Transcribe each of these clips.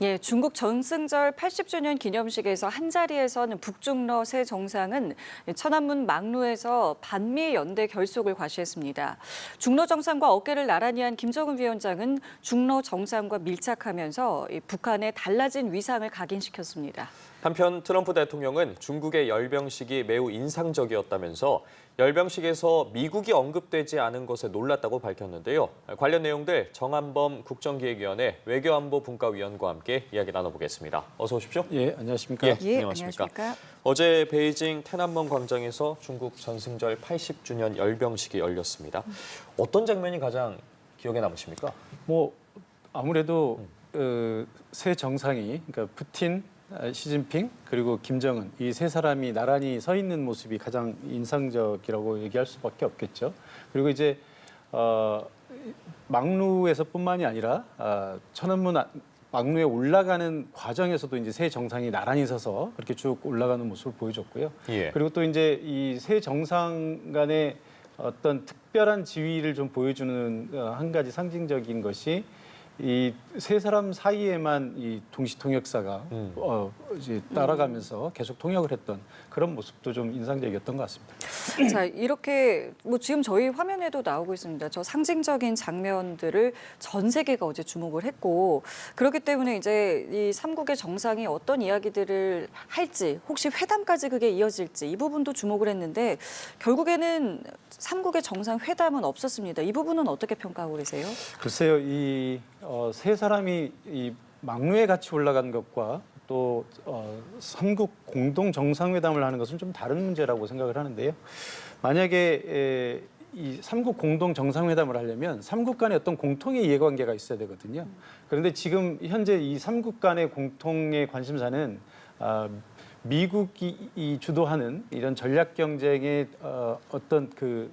예, 중국 전승절 80주년 기념식에서 한자리에선 북중러 새 정상은 천안문 막루에서 반미 연대 결속을 과시했습니다. 중러 정상과 어깨를 나란히 한 김정은 위원장은 중러 정상과 밀착하면서 북한의 달라진 위상을 각인시켰습니다. 한편 트럼프 대통령은 중국의 열병식이 매우 인상적이었다면서 열병식에서 미국이 언급되지 않은 것에 놀랐다고 밝혔는데요. 관련 내용들 정한범 국정기획위원회 외교안보분과위원과 함께 이야기 나눠보겠습니다. 어서 오십시오. 예, 안녕하십니까. 안녕하십니까. 어제 베이징天安문 광장에서 중국 전승절 80주년 열병식이 열렸습니다. 어떤 장면이 가장 기억에 남으십니까? 뭐 아무래도 새 정상이 그러니까 푸틴, 시진핑 그리고 김정은 이 세 사람이 나란히 서 있는 모습이 가장 인상적이라고 얘기할 수밖에 없겠죠. 그리고 이제 막루에서뿐만이 아니라 천안문 막루에 올라가는 과정에서도 이제 세 정상이 나란히 서서 그렇게 쭉 올라가는 모습을 보여줬고요. 예. 그리고 또 이제 이 세 정상 간의 어떤 특별한 지위를 좀 보여주는 한 가지 상징적인 것이 이 세 사람 사이에만 이 동시 통역사가 이제 따라가면서 계속 통역을 했던 그런 모습도 좀 인상적이었던 것 같습니다. 자, 이렇게 뭐 지금 저희 화면에도 나오고 있습니다. 저 상징적인 장면들을 전 세계가 어제 주목을 했고 그렇기 때문에 이제 이 삼국의 정상이 어떤 이야기들을 할지 혹시 회담까지 그게 이어질지 이 부분도 주목을 했는데 결국에는 삼국의 정상 회담은 없었습니다. 이 부분은 어떻게 평가하고 계세요? 글쎄요, 이 세 사람이 이 막루에 같이 올라간 것과 또 삼국 공동 정상회담을 하는 것은 좀 다른 문제라고 생각을 하는데요. 만약에 이 삼국 공동 정상회담을 하려면 삼국 간의 어떤 공통의 이해관계가 있어야 되거든요. 그런데 지금 현재 이 삼국 간의 공통의 관심사는 미국이 주도하는 이런 전략 경쟁의 어떤 그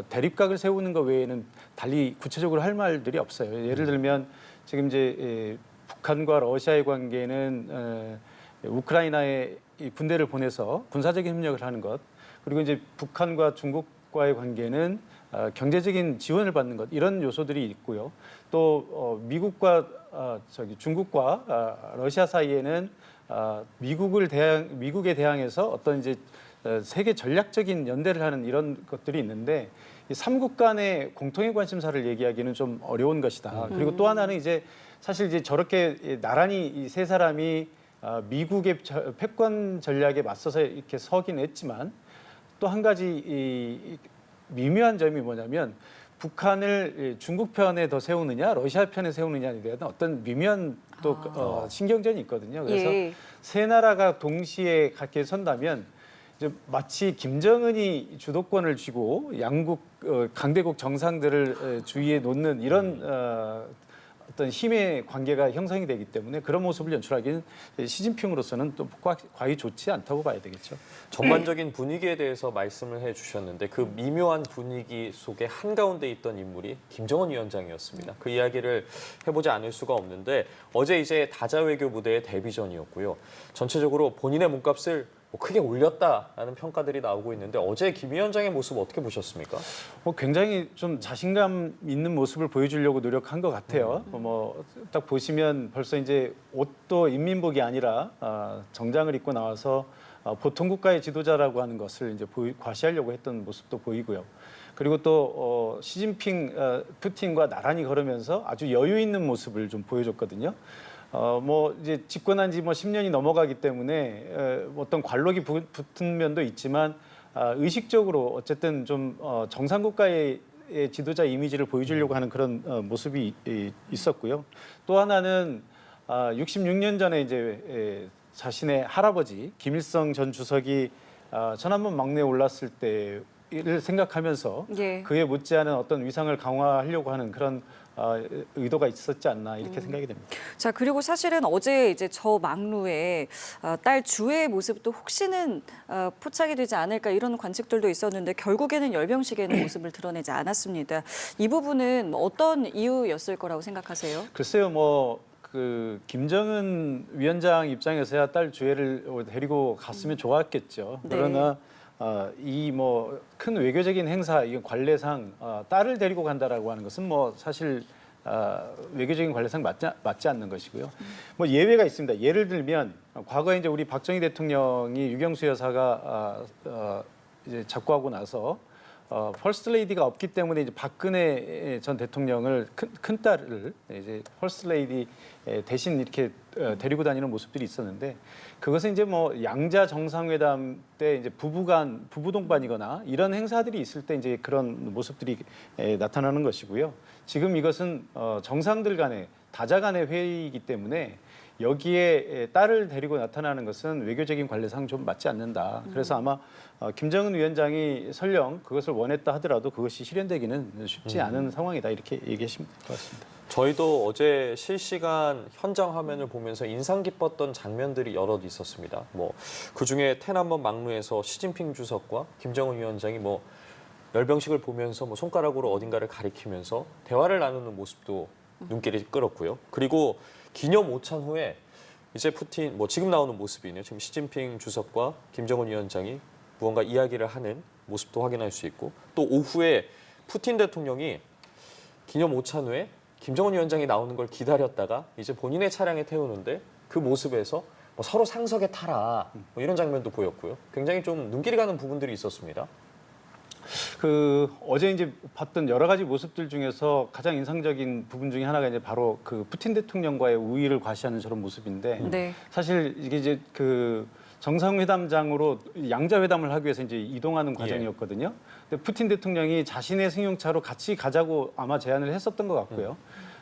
대립각을 세우는 것 외에는 달리 구체적으로 할 말들이 없어요. 예를 들면 지금 이제 북한과 러시아의 관계는 우크라이나에 군대를 보내서 군사적인 협력을 하는 것, 그리고 이제 북한과 중국과의 관계는 경제적인 지원을 받는 것, 이런 요소들이 있고요. 또 미국과 중국과 러시아 사이에는 미국에 대항해서 어떤 이제 세계 전략적인 연대를 하는 이런 것들이 있는데 이 삼국 간의 공통의 관심사를 얘기하기는 좀 어려운 것이다. 그리고 또 하나는 이제 사실 이제 저렇게 나란히 이 세 사람이 미국의 패권 전략에 맞서서 이렇게 서긴 했지만 또 한 가지 이 미묘한 점이 뭐냐면 북한을 중국 편에 더 세우느냐 러시아 편에 세우느냐에 대한 어떤 미묘한 또 신경전이 있거든요. 그래서 세 나라가 동시에 같이 선다면 이제 마치 김정은이 주도권을 쥐고 양국 강대국 정상들을 주위에 놓는 이런 어떤 힘의 관계가 형성이 되기 때문에 그런 모습을 연출하기는 시진핑으로서는 또 과히 좋지 않다고 봐야 되겠죠. 전반적인 분위기에 대해서 말씀을 해주셨는데 그 미묘한 분위기 속에 한가운데 있던 인물이 김정은 위원장이었습니다. 그 이야기를 해보지 않을 수가 없는데 어제 이제 다자 외교 무대의 데뷔전이었고요. 전체적으로 본인의 몸값을 크게 올렸다라는 평가들이 나오고 있는데 어제 김 위원장의 모습 어떻게 보셨습니까? 굉장히 좀 자신감 있는 모습을 보여주려고 노력한 것 같아요. 뭐 딱 보시면 벌써 이제 옷도 인민복이 아니라 정장을 입고 나와서 보통 국가의 지도자라고 하는 것을 이제 과시하려고 했던 모습도 보이고요. 그리고 또 시진핑, 푸틴과 나란히 걸으면서 아주 여유 있는 모습을 좀 보여줬거든요. 뭐 이제 집권한 지 뭐 10년이 넘어가기 때문에 어떤 관록이 붙은 면도 있지만 의식적으로 어쨌든 좀 정상국가의 지도자 이미지를 보여주려고 하는 그런 모습이 있었고요. 또 하나는 66년 전에 이제 자신의 할아버지 김일성 전 주석이 천안문 막내에 올랐을 때를 생각하면서 그에 못지않은 어떤 위상을 강화하려고 하는 그런 의도가 있었지 않나 이렇게 생각이 됩니다. 자, 그리고 사실은 어제 이제 저 막루에 딸 주의 모습도 혹시는 포착이 되지 않을까 이런 관측들도 있었는데 결국에는 열병식에는 모습을 드러내지 않았습니다. 이 부분은 어떤 이유였을 거라고 생각하세요? 글쎄요, 뭐 그 김정은 위원장 입장에서야 딸 주애를 데리고 갔으면 좋았겠죠. 그러나 이 뭐 큰 외교적인 행사, 이건 관례상 딸을 데리고 간다라고 하는 것은 뭐 사실 외교적인 관례상 맞지 않는 것이고요. 뭐 예외가 있습니다. 예를 들면 과거에 이제 우리 박정희 대통령이 유경수 여사가 이제 작고하고 나서 퍼스트 레이디가 없기 때문에 이제 박근혜 전 대통령을 큰 딸을 이제 퍼스트 레이디 대신 이렇게 데리고 다니는 모습들이 있었는데 그것은 이제 뭐 양자 정상회담 때 이제 부부 동반이거나 이런 행사들이 있을 때 이제 그런 모습들이 나타나는 것이고요. 지금 이것은 정상들 간의 다자 간의 회의이기 때문에 여기에 딸을 데리고 나타나는 것은 외교적인 관례상 좀 맞지 않는다. 그래서 아마 김정은 위원장이 설령 그것을 원했다 하더라도 그것이 실현되기는 쉽지 않은 상황이다. 이렇게 얘기하시면 될 것 같습니다. 저희도 어제 실시간 현장 화면을 보면서 인상 깊었던 장면들이 여럿 있었습니다. 뭐 그중에天安문 막루에서 시진핑 주석과 김정은 위원장이 뭐 열병식을 보면서 뭐 손가락으로 어딘가를 가리키면서 대화를 나누는 모습도 눈길이 끌었고요. 그리고 기념 오찬 후에 이제 푸틴 뭐 지금 나오는 모습이네요. 지금 시진핑 주석과 김정은 위원장이 무언가 이야기를 하는 모습도 확인할 수 있고 또 오후에 푸틴 대통령이 기념 오찬 후에 김정은 위원장이 나오는 걸 기다렸다가 이제 본인의 차량에 태우는데 그 모습에서 뭐 서로 상석에 타라 뭐 이런 장면도 보였고요. 굉장히 좀 눈길이 가는 부분들이 있었습니다. 어제 이제 봤던 여러 가지 모습들 중에서 가장 인상적인 부분 중에 하나가 이제 바로 그 푸틴 대통령과의 우위를 과시하는 저런 모습인데 네. 사실 이게 이제 그 정상회담장으로 양자회담을 하기 위해서 이제 이동하는 과정이었거든요. 근데 푸틴 대통령이 자신의 승용차로 같이 가자고 아마 제안을 했었던 것 같고요.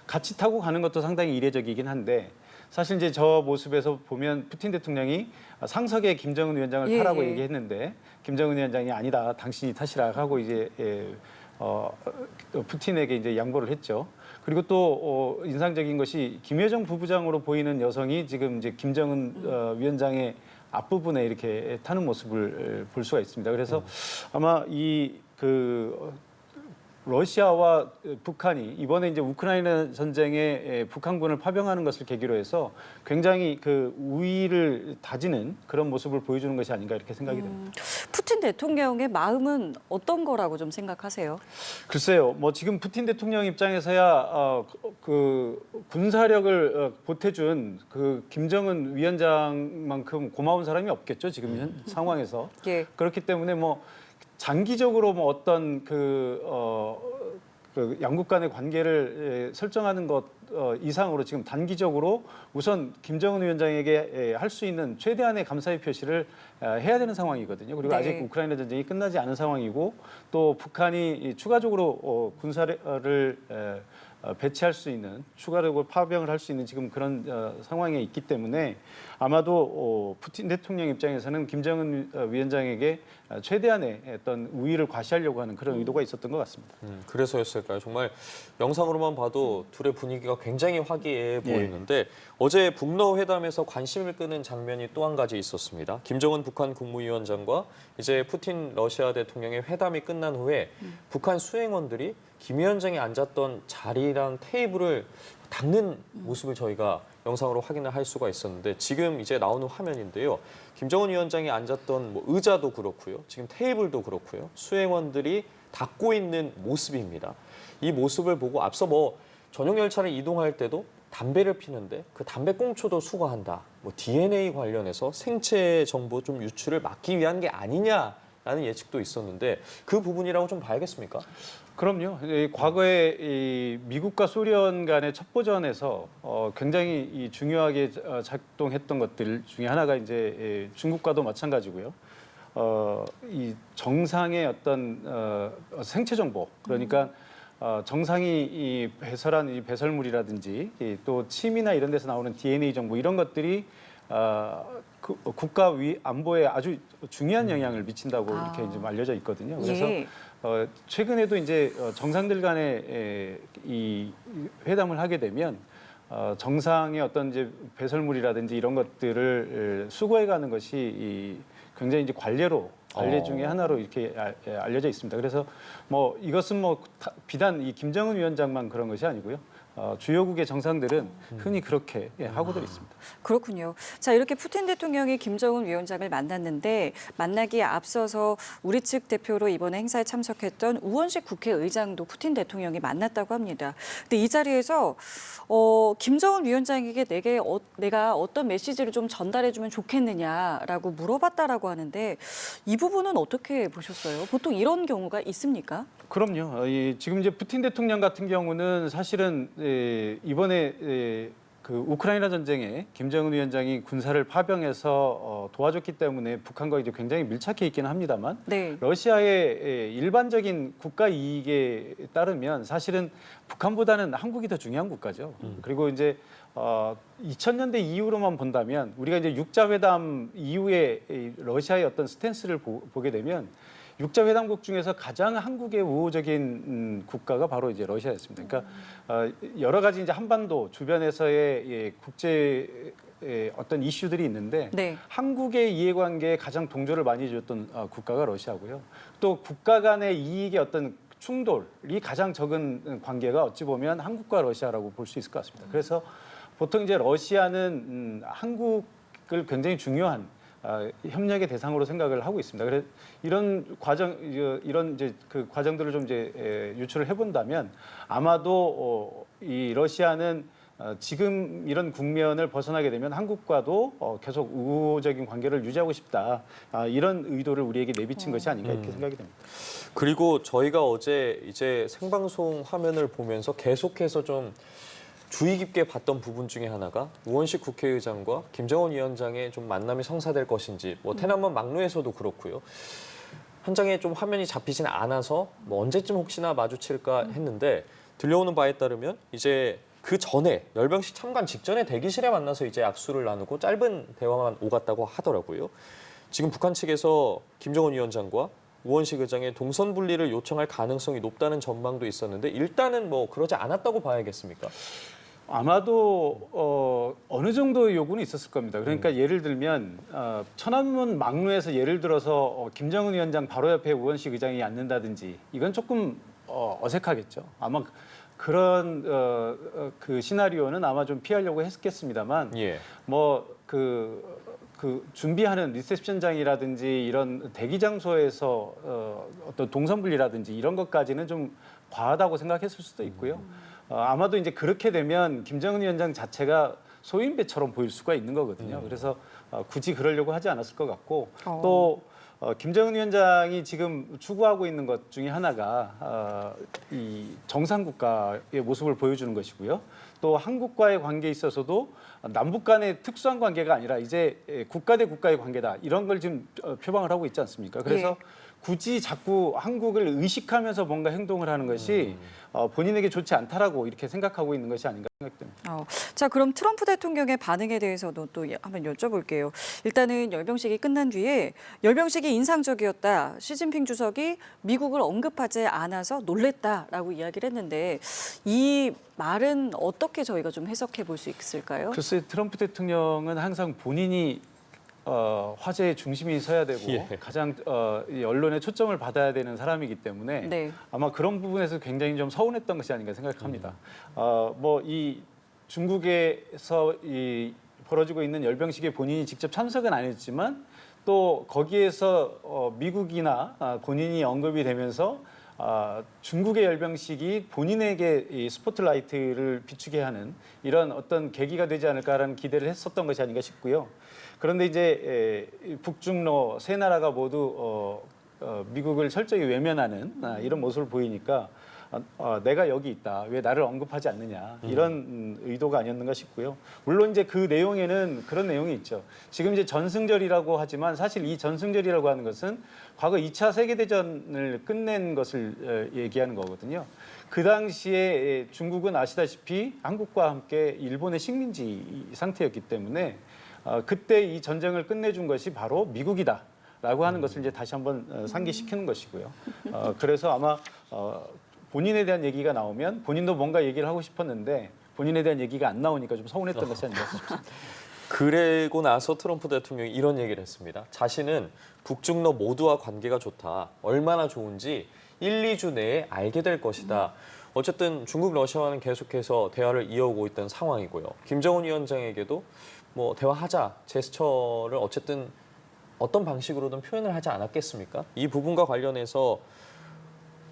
같이 타고 가는 것도 상당히 이례적이긴 한데 사실 이제 저 모습에서 보면 푸틴 대통령이 상석에 김정은 위원장을 타라고 얘기했는데 김정은 위원장이 아니다, 당신이 타시라 하고 이제 푸틴에게 이제 양보를 했죠. 그리고 또 인상적인 것이 김여정 부부장으로 보이는 여성이 지금 이제 김정은 위원장의 앞부분에 이렇게 타는 모습을 볼 수가 있습니다. 그래서 아마 러시아와 북한이 이번에 이제 우크라이나 전쟁에 북한군을 파병하는 것을 계기로 해서 굉장히 그 우위를 다지는 그런 모습을 보여주는 것이 아닌가 이렇게 생각이 됩니다. 푸틴 대통령의 마음은 어떤 거라고 좀 생각하세요? 글쎄요, 뭐 지금 푸틴 대통령 입장에서야 그 군사력을 보태준 그 김정은 위원장만큼 고마운 사람이 없겠죠, 지금 현 상황에서. 예. 그렇기 때문에 뭐 장기적으로 뭐 어떤 그 양국 간의 관계를 설정하는 것 이상으로 지금 단기적으로 우선 김정은 위원장에게 할 수 있는 최대한의 감사의 표시를 해야 되는 상황이거든요. 그리고 네. 아직 우크라이나 전쟁이 끝나지 않은 상황이고 또 북한이 추가적으로 군사를 배치할 수 있는 추가적으로 파병을 할 수 있는 지금 그런 상황에 있기 때문에 아마도 푸틴 대통령 입장에서는 김정은 위원장에게 최대한의 어떤 우위를 과시하려고 하는 그런 의도가 있었던 것 같습니다. 그래서였을까요? 정말 영상으로만 봐도 둘의 분위기가 굉장히 화기애애 보이는데 어제 북러 회담에서 관심을 끄는 장면이 또 한 가지 있었습니다. 김정은 북한 국무위원장과 이제 푸틴 러시아 대통령의 회담이 끝난 후에 북한 수행원들이 김 위원장이 앉았던 자리랑 테이블을 닦는 모습을 저희가 영상으로 확인을 할 수가 있었는데 지금 이제 나오는 화면인데요. 김정은 위원장이 앉았던 뭐 의자도 그렇고요. 지금 테이블도 그렇고요. 수행원들이 닦고 있는 모습입니다. 이 모습을 보고 앞서 뭐 전용 열차를 이동할 때도 담배를 피는데 그 담배 꽁초도 수거한다. 뭐 DNA 관련해서 생체 정보 좀 유출을 막기 위한 게 아니냐라는 예측도 있었는데 그 부분이라고 좀 봐야겠습니까? 그럼요. 과거에 이 미국과 소련 간의 첩보전에서 굉장히 중요하게 작동했던 것들 중에 하나가 이제 중국과도 마찬가지고요. 이 정상의 어떤 생체 정보, 그러니까 정상이 이 배설한 이 배설물이라든지 또 침이나 이런 데서 나오는 DNA 정보 이런 것들이 국가 안보에 아주 중요한 영향을 미친다고 이렇게 이제 알려져 있거든요. 그래서 최근에도 이제 정상들 간에 이 회담을 하게 되면 정상의 어떤 이제 배설물이라든지 이런 것들을 수거해가는 것이 굉장히 이제 관례 중에 하나로 이렇게 알려져 있습니다. 그래서 뭐 이것은 뭐 비단 이 김정은 위원장만 그런 것이 아니고요. 주요국의 정상들은 흔히 그렇게 하고들 있습니다. 그렇군요. 자, 이렇게 푸틴 대통령이 김정은 위원장을 만났는데 만나기에 앞서서 우리 측 대표로 이번에 행사에 참석했던 우원식 국회의장도 푸틴 대통령이 만났다고 합니다. 근데 이 자리에서 김정은 위원장에게 내가 어떤 메시지를 좀 전달해주면 좋겠느냐라고 물어봤다라고 하는데 이 부분은 어떻게 보셨어요? 보통 이런 경우가 있습니까? 그럼요. 지금 이제 푸틴 대통령 같은 경우는 사실은 이번에 그 우크라이나 전쟁에 김정은 위원장이 군사를 파병해서 도와줬기 때문에 북한과 이제 굉장히 밀착해 있기는 합니다만 네. 러시아의 일반적인 국가 이익에 따르면 사실은 북한보다는 한국이 더 중요한 국가죠. 그리고 이제 2000년대 이후로만 본다면 우리가 이제 육자회담 이후에 러시아의 어떤 스탠스를 보게 되면 육자회담국 중에서 가장 한국에 우호적인 국가가 바로 이제 러시아였습니다. 그러니까 여러 가지 이제 한반도 주변에서의 국제 어떤 이슈들이 있는데 네. 한국의 이해관계에 가장 동조를 많이 줬던 국가가 러시아고요. 또 국가 간의 이익의 어떤 충돌이 가장 적은 관계가 어찌 보면 한국과 러시아라고 볼 수 있을 것 같습니다. 그래서 보통 이제 러시아는 한국을 굉장히 중요한 협력의 대상으로 생각을 하고 있습니다. 그래서 이런 이제 그 과정들을 좀 이제 유추를 해본다면 아마도 이 러시아는 지금 이런 국면을 벗어나게 되면 한국과도 계속 우호적인 관계를 유지하고 싶다. 이런 의도를 우리에게 내비친 것이 아닌가 이렇게 생각이 됩니다. 그리고 저희가 어제 이제 생방송 화면을 보면서 계속해서 좀 주의 깊게 봤던 부분 중에 하나가 우원식 국회의장과 김정은 위원장의 좀 만남이 성사될 것인지, 뭐 태남먼 막루에서도 그렇고요. 현장에 좀 화면이 잡히진 않아서 뭐 언제쯤 혹시나 마주칠까 했는데 들려오는 바에 따르면 이제 그 전에 열병식 참관 직전에 대기실에 만나서 이제 악수를 나누고 짧은 대화만 오갔다고 하더라고요. 지금 북한 측에서 김정은 위원장과 우원식 의장의 동선 분리를 요청할 가능성이 높다는 전망도 있었는데 일단은 뭐 그러지 않았다고 봐야겠습니까? 아마도 어느 정도의 요구는 있었을 겁니다. 그러니까 예를 들면 천안문 막루에서 예를 들어서 김정은 위원장 바로 옆에 우원식 의장이 앉는다든지 이건 조금 어색하겠죠. 아마 그런 그 시나리오는 아마 좀 피하려고 했겠습니다만 예. 그 준비하는 리셉션장이라든지 이런 대기 장소에서 어떤 동선 분리라든지 이런 것까지는 좀 과하다고 생각했을 수도 있고요. 아마도 이제 그렇게 되면 김정은 위원장 자체가 소인배처럼 보일 수가 있는 거거든요. 그래서 굳이 그러려고 하지 않았을 것 같고 또 김정은 위원장이 지금 추구하고 있는 것 중에 하나가 이 정상국가의 모습을 보여주는 것이고요. 또 한국과의 관계에 있어서도 남북 간의 특수한 관계가 아니라 이제 국가 대 국가의 관계다. 이런 걸 지금 표방을 하고 있지 않습니까? 그래서 예. 굳이 자꾸 한국을 의식하면서 뭔가 행동을 하는 것이 본인에게 좋지 않다라고 이렇게 생각하고 있는 것이 아닌가 생각됩니다. 자, 그럼 트럼프 대통령의 반응에 대해서도 또 한번 여쭤볼게요. 일단은 열병식이 끝난 뒤에 열병식이 인상적이었다. 시진핑 주석이 미국을 언급하지 않아서 놀랬다라고 이야기를 했는데 이 말은 어떻게 저희가 좀 해석해 볼 수 있을까요? 글쎄 트럼프 대통령은 항상 본인이 화제의 중심이 서야 되고 예. 가장 이 언론의 초점을 받아야 되는 사람이기 때문에 네. 아마 그런 부분에서 굉장히 좀 서운했던 것이 아닌가 생각합니다. 뭐 이 중국에서 이 벌어지고 있는 열병식에 본인이 직접 참석은 안 했지만 또 거기에서 미국이나 본인이 언급이 되면서 중국의 열병식이 본인에게 이 스포트라이트를 비추게 하는 이런 어떤 계기가 되지 않을까라는 기대를 했었던 것이 아닌가 싶고요. 그런데 이제 북중러 세 나라가 모두 미국을 철저히 외면하는 이런 모습을 보이니까 내가 여기 있다. 왜 나를 언급하지 않느냐. 이런 의도가 아니었는가 싶고요. 물론 이제 그 내용에는 그런 내용이 있죠. 지금 이제 전승절이라고 하지만 사실 이 전승절이라고 하는 것은 과거 2차 세계대전을 끝낸 것을 얘기하는 거거든요. 그 당시에 중국은 아시다시피 한국과 함께 일본의 식민지 상태였기 때문에 그때 이 전쟁을 끝내준 것이 바로 미국이다라고 하는 것을 이제 다시 한번 상기시키는 것이고요. 그래서 아마 본인에 대한 얘기가 나오면 본인도 뭔가 얘기를 하고 싶었는데 본인에 대한 얘기가 안 나오니까 좀 서운했던 것이 아닌가 싶습니다. 그러고 나서 트럼프 대통령이 이런 얘기를 했습니다. 자신은 북중러 모두와 관계가 좋다. 얼마나 좋은지 1, 2주 내에 알게 될 것이다. 어쨌든 중국 러시아와는 계속해서 대화를 이어오고 있던 상황이고요. 김정은 위원장에게도 뭐 대화하자 제스처를 어쨌든 어떤 방식으로든 표현을 하지 않았겠습니까? 이 부분과 관련해서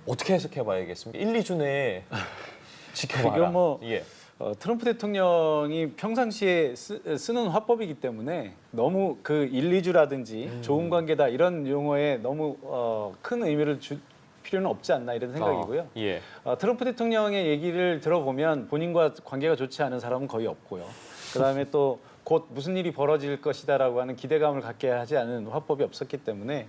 어떻게 해석해 봐야겠습니까? 1, 2주 내에 지켜봐라. 이건 뭐 예. 트럼프 대통령이 평상시에 쓰는 화법이기 때문에 너무 그 1, 2주라든지 좋은 관계다 이런 용어에 너무 큰 의미를 줄 필요는 없지 않나 이런 생각이고요. 예. 트럼프 대통령의 얘기를 들어보면 본인과 관계가 좋지 않은 사람은 거의 없고요. 그다음에 또 곧 무슨 일이 벌어질 것이다라고 하는 기대감을 갖게 하지 않은 화법이 없었기 때문에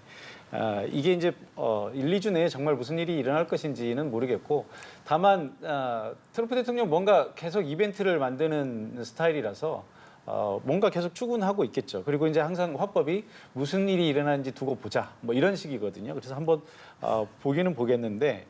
이게 이제 1, 2주 내에 정말 무슨 일이 일어날 것인지는 모르겠고 다만 트럼프 대통령 뭔가 계속 이벤트를 만드는 스타일이라서 뭔가 계속 추구하고 있겠죠. 그리고 이제 항상 화법이 무슨 일이 일어나는지 두고 보자 뭐 이런 식이거든요. 그래서 한번 보기는 보겠는데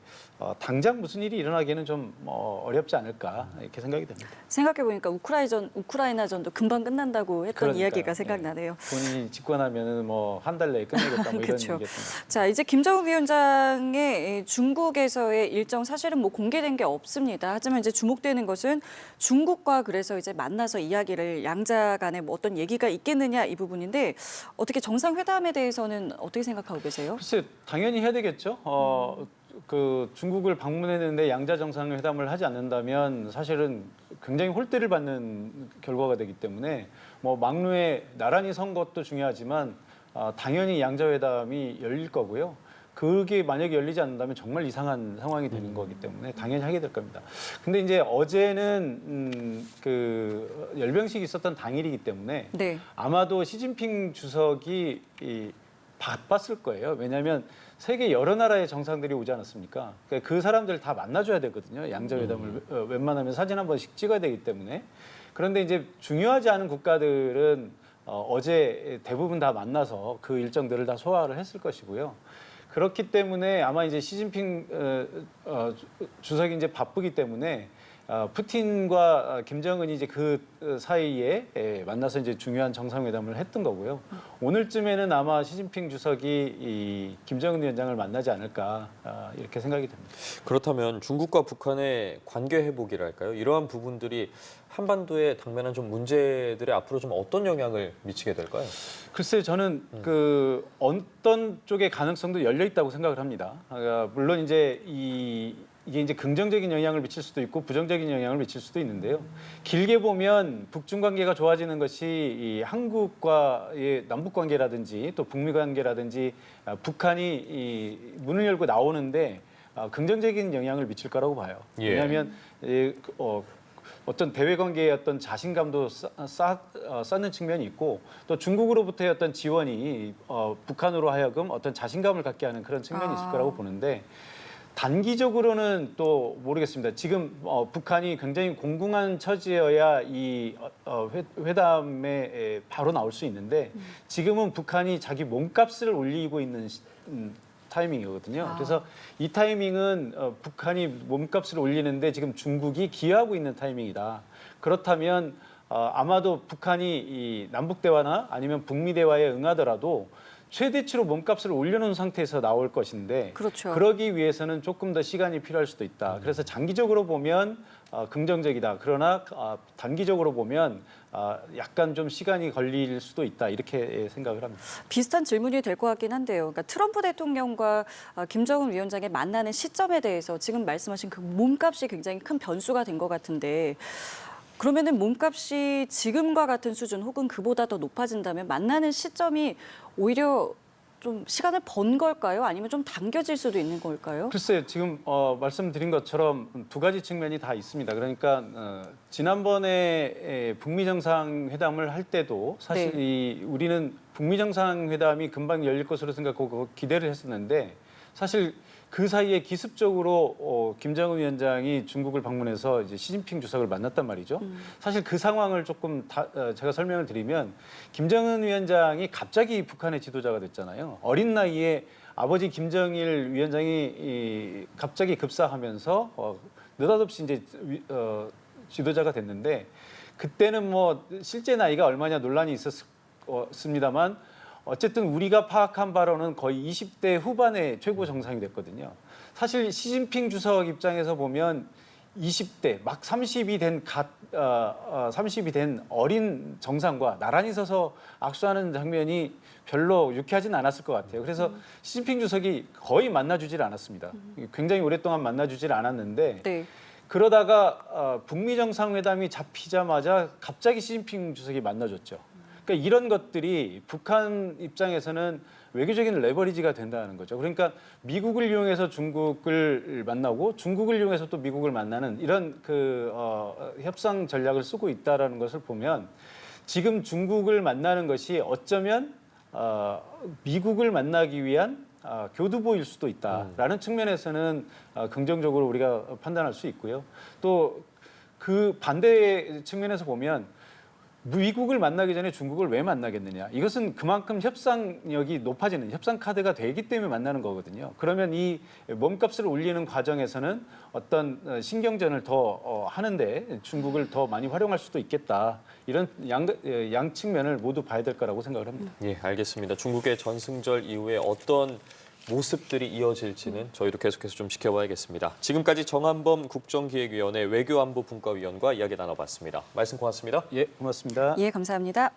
당장 무슨 일이 일어나기는 좀 어렵지 않을까 이렇게 생각이 됩니다. 생각해 보니까 우크라이나전도 금방 끝난다고 했던 그러니까요. 이야기가 생각나네요. 본인이 집권하면은 뭐 한 달 내에 끝내겠다 뭐 이런 그렇죠. 얘기였던 자, 이제 김정은 위원장의 중국에서의 일정 사실은 뭐 공개된 게 없습니다. 하지만 이제 주목되는 것은 중국과 그래서 이제 만나서 이야기를 양자 간에 뭐 어떤 얘기가 있겠느냐 이 부분인데 어떻게 정상회담에 대해서는 어떻게 생각하고 계세요? 글쎄 당연히 해야 되겠죠. 그 중국을 방문했는데 양자 정상회담을 하지 않는다면 사실은 굉장히 홀대를 받는 결과가 되기 때문에 뭐 막루에 나란히 선 것도 중요하지만 당연히 양자회담이 열릴 거고요. 그게 만약에 열리지 않는다면 정말 이상한 상황이 되는 거기 때문에 당연히 하게 될 겁니다. 근데 이제 어제는 그 열병식이 있었던 당일이기 때문에 네. 아마도 시진핑 주석이 바빴을 거예요. 왜냐하면 세계 여러 나라의 정상들이 오지 않았습니까? 그러니까 그 사람들 다 만나줘야 되거든요. 양자회담을 웬만하면 사진 한 번씩 찍어야 되기 때문에. 그런데 이제 중요하지 않은 국가들은 어제 대부분 다 만나서 그 일정들을 다 소화를 했을 것이고요. 그렇기 때문에 아마 이제 시진핑 주석이 이제 바쁘기 때문에 푸틴과 김정은이 이제 그 사이에 만나서 이제 중요한 정상회담을 했던 거고요. 오늘쯤에는 아마 시진핑 주석이 이 김정은 위원장을 만나지 않을까 이렇게 생각이 됩니다. 그렇다면 중국과 북한의 관계 회복이랄까요? 이러한 부분들이 한반도에 당면한 좀 문제들에 앞으로 좀 어떤 영향을 미치게 될까요? 글쎄요, 저는 그 어떤 쪽의 가능성도 열려 있다고 생각을 합니다. 물론 이제 이게 이제 긍정적인 영향을 미칠 수도 있고 부정적인 영향을 미칠 수도 있는데요. 길게 보면 북중 관계가 좋아지는 것이 이 한국과의 남북 관계라든지 또 북미 관계라든지 북한이 이 문을 열고 나오는데 긍정적인 영향을 미칠 거라고 봐요. 예. 왜냐하면 어떤 대외 관계의 어떤 자신감도 쌓는 측면이 있고 또 중국으로부터의 어떤 지원이 북한으로 하여금 어떤 자신감을 갖게 하는 그런 측면이 있을 거라고 보는데 단기적으로는 또 모르겠습니다. 지금 북한이 굉장히 공공한 처지여야 이 회담에 바로 나올 수 있는데 지금은 북한이 자기 몸값을 올리고 있는 타이밍이거든요. 그래서 이 타이밍은 북한이 몸값을 올리는데 지금 중국이 기여하고 있는 타이밍이다. 그렇다면 아마도 북한이 이 남북 대화나 아니면 북미 대화에 응하더라도 최대치로 몸값을 올려놓은 상태에서 나올 것인데 그렇죠. 그러기 위해서는 조금 더 시간이 필요할 수도 있다. 그래서 장기적으로 보면 긍정적이다. 그러나 단기적으로 보면 약간 좀 시간이 걸릴 수도 있다. 이렇게 생각을 합니다. 비슷한 질문이 될 것 같긴 한데요. 그러니까 트럼프 대통령과 김정은 위원장의 만나는 시점에 대해서 지금 말씀하신 그 몸값이 굉장히 큰 변수가 된 것 같은데 그러면은 몸값이 지금과 같은 수준 혹은 그보다 더 높아진다면 만나는 시점이 오히려 좀 시간을 번 걸까요? 아니면 좀 당겨질 수도 있는 걸까요? 글쎄요, 지금 말씀드린 것처럼 두 가지 측면이 다 있습니다. 그러니까 지난번에 북미 정상회담을 할 때도 사실 네. 우리는 북미 정상회담이 금방 열릴 것으로 생각하고 기대를 했었는데 사실 그 사이에 기습적으로 김정은 위원장이 중국을 방문해서 이제 시진핑 주석을 만났단 말이죠. 사실 그 상황을 조금 제가 설명을 드리면 김정은 위원장이 갑자기 북한의 지도자가 됐잖아요. 어린 나이에 아버지 김정일 위원장이 갑자기 급사하면서 느닷없이 이제 지도자가 됐는데 그때는 뭐 실제 나이가 얼마냐 논란이 있었습니다만 어쨌든 우리가 파악한 바로는 거의 20대 후반의 최고 정상이 됐거든요. 사실 시진핑 주석 입장에서 보면 20대 막 30이 된 어린 정상과 나란히 서서 악수하는 장면이 별로 유쾌하진 않았을 것 같아요. 그래서 시진핑 주석이 거의 만나주질 않았습니다. 굉장히 오랫동안 만나주질 않았는데 네. 그러다가 북미 정상회담이 잡히자마자 갑자기 시진핑 주석이 만나줬죠. 그러니까 이런 것들이 북한 입장에서는 외교적인 레버리지가 된다는 거죠. 그러니까 미국을 이용해서 중국을 만나고 중국을 이용해서 또 미국을 만나는 이런 협상 전략을 쓰고 있다라는 것을 보면 지금 중국을 만나는 것이 어쩌면 미국을 만나기 위한 교두보일 수도 있다라는 측면에서는 긍정적으로 우리가 판단할 수 있고요. 또 그 반대 측면에서 보면 미국을 만나기 전에 중국을 왜 만나겠느냐. 이것은 그만큼 협상력이 높아지는 협상 카드가 되기 때문에 만나는 거거든요. 그러면 이 몸값을 올리는 과정에서는 어떤 신경전을 더 하는데 중국을 더 많이 활용할 수도 있겠다. 이런 양 측면을 모두 봐야 될 거라고 생각을 합니다. 예, 알겠습니다. 중국의 전승절 이후에 어떤 모습들이 이어질지는 저희도 계속해서 좀 지켜봐야겠습니다. 지금까지 정한범 국정기획위원회 외교안보분과위원과 이야기 나눠봤습니다. 말씀 고맙습니다. 예, 고맙습니다. 예, 감사합니다.